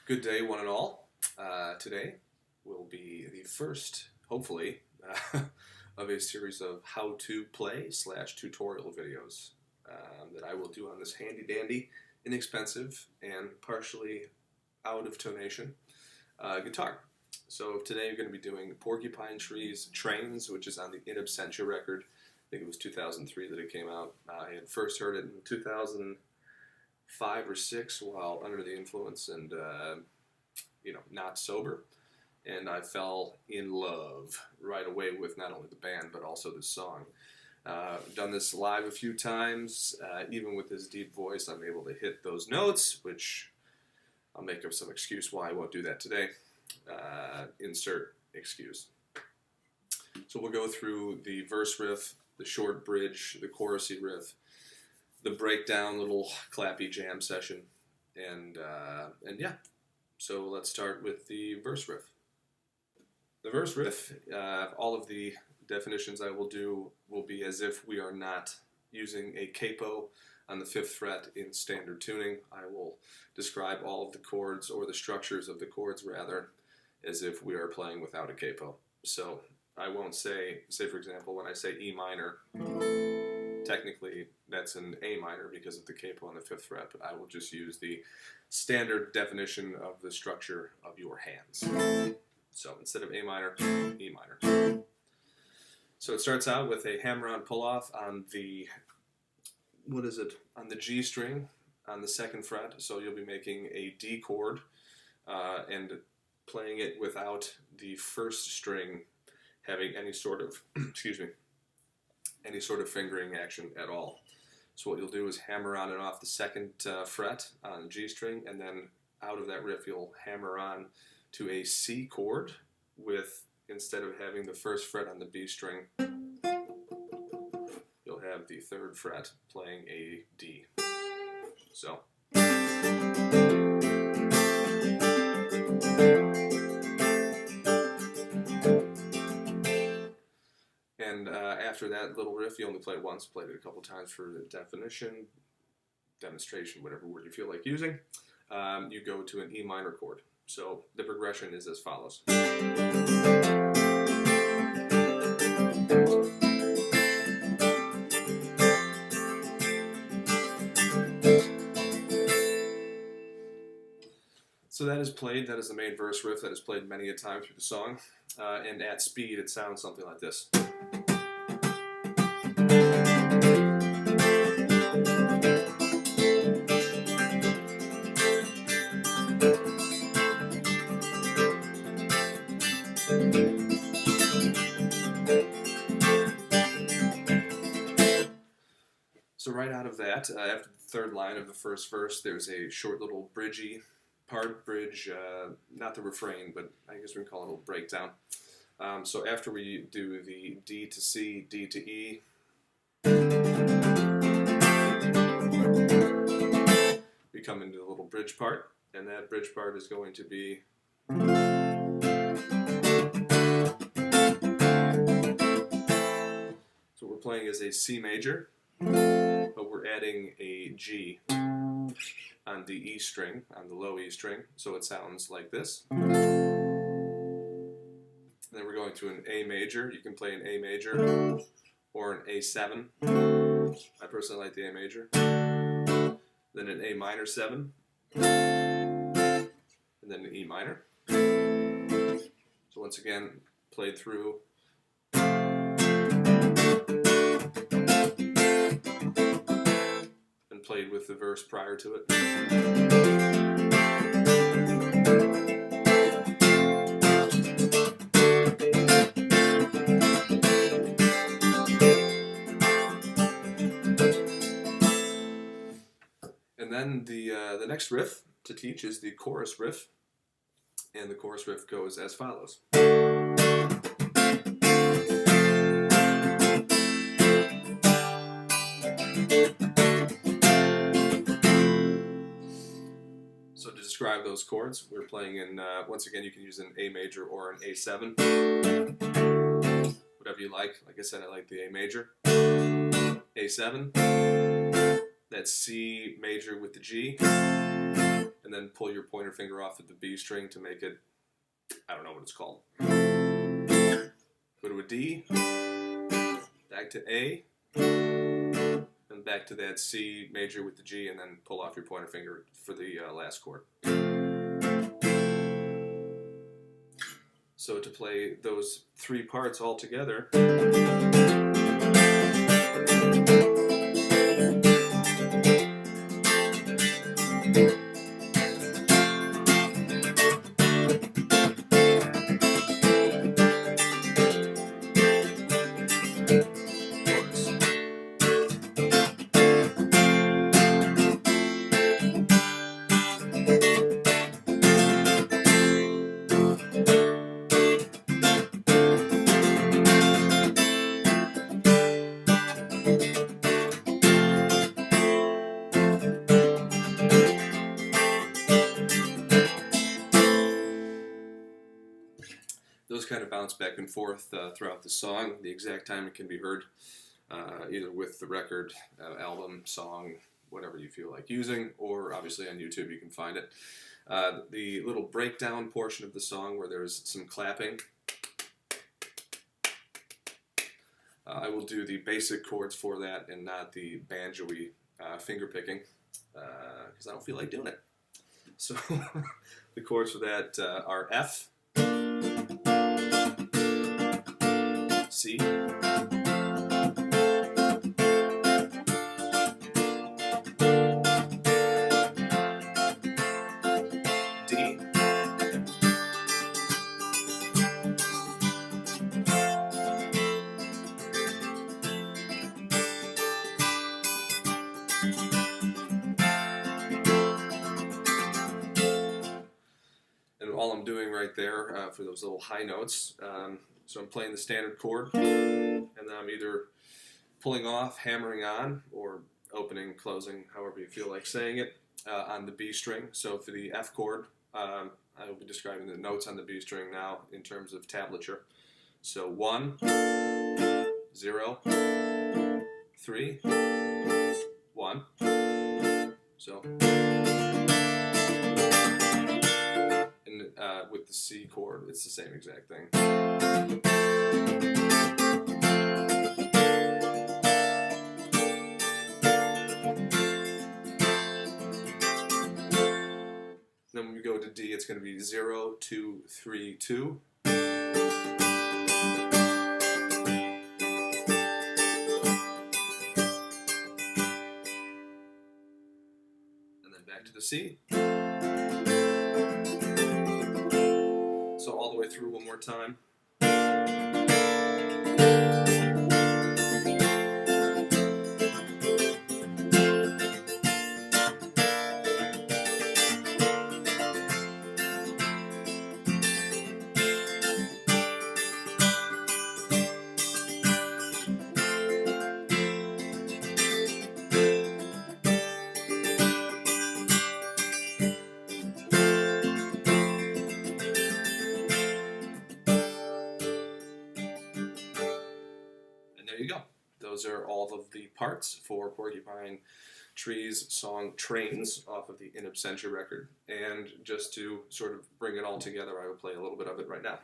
Good day, one and all. Today will be the first, hopefully, of a series of how-to play / tutorial videos that I will do on this handy-dandy, inexpensive, and partially out of tonation guitar. So today I'm going to be doing Porcupine Tree's Trains, which is on the Absentia record. I think it was 2003 that it came out. I had first heard it in 2005 or 6 while under the influence and not sober, and I fell in love right away with not only the band but also the song. I've done this live a few times. Even with this deep voice, I'm able to hit those notes, which I'll make up some excuse why I won't do that today. Insert excuse. So we'll go through the verse riff, the short bridge, the chorusy riff, the breakdown, little clappy jam session, and yeah. So let's start with the verse riff. The verse riff, all of the definitions I will do will be as if we are not using a capo on the 5th fret in standard tuning. I will describe all of the chords, or the structures of the chords rather, as if we are playing without a capo. So I won't say for example, when I say E minor, technically that's an A minor because of the capo on the 5th fret, but I will just use the standard definition of the structure of your hands. So instead of A minor, E minor. So it starts out with a hammer-on pull-off on the, on the G string on the 2nd fret. So you'll be making a D chord and playing it without the 1st string having any sort of, any sort of fingering action at all. So what you'll do is hammer on and off the 2nd fret on the G string, and then out of that riff you'll hammer on to a C chord with, instead of having the 1st fret on the B string, you'll have the 3rd fret playing a D. So. And after that little riff, you only play it once, played it a couple times for the demonstration, whatever word you feel like using. You go to an E minor chord. So the progression is as follows. So that is played, that is the main verse riff that is played many a time through the song. And at speed it sounds something like this. So right out of that, after the 3rd line of the 1st verse, there's a short little bridge, not the refrain, but I guess we can call it a little breakdown. So after we do the D to C, D to E, we come into the little bridge part, and that bridge part is going to be so we're playing as a C major, but we're adding a G on the E string, on the low E string, so it sounds like this. And then we're going to an A major. You can play an A major or an A7. I personally like the A major. Then an A minor 7, and then an E minor. So once again, played through. Played with the verse prior to it. And then the next riff to teach is the chorus riff, and the chorus riff goes as follows. So to describe those chords, we're playing in, once again, you can use an A major or an A7. Whatever you like. Like I said, I like the A major. A7. That's C major with the G. and then pull your pointer finger off at the B string to make it, I don't know what it's called. Go to a D, back to A, and back to that C major with the G, and then pull off your pointer finger for the last chord. So to play those three parts all together, those kind of bounce back and forth throughout the song. The exact time it can be heard either with the record, album, song, whatever you feel like using, or obviously on YouTube you can find it. The little breakdown portion of the song where there's some clapping, I will do the basic chords for that and not the banjo-y finger picking because I don't feel like doing it. So the chords for that are F, C, D, and all I'm doing right there for those little high notes, so I'm playing the standard chord, and then I'm either pulling off, hammering on, or opening, closing, however you feel like saying it, on the B string. So for the F chord, I will be describing the notes on the B string now in terms of tablature. So 1, 0, 3, 1. So, and with the C chord, it's the same exact thing. Then when we go to D, it's going to be 0, 2, 3, 2. And then back to the C. So all the way through one more time. There you go. Those are all of the parts for Porcupine Tree's song Trains off of the In Absentia record. And just to sort of bring it all together, I will play a little bit of it right now.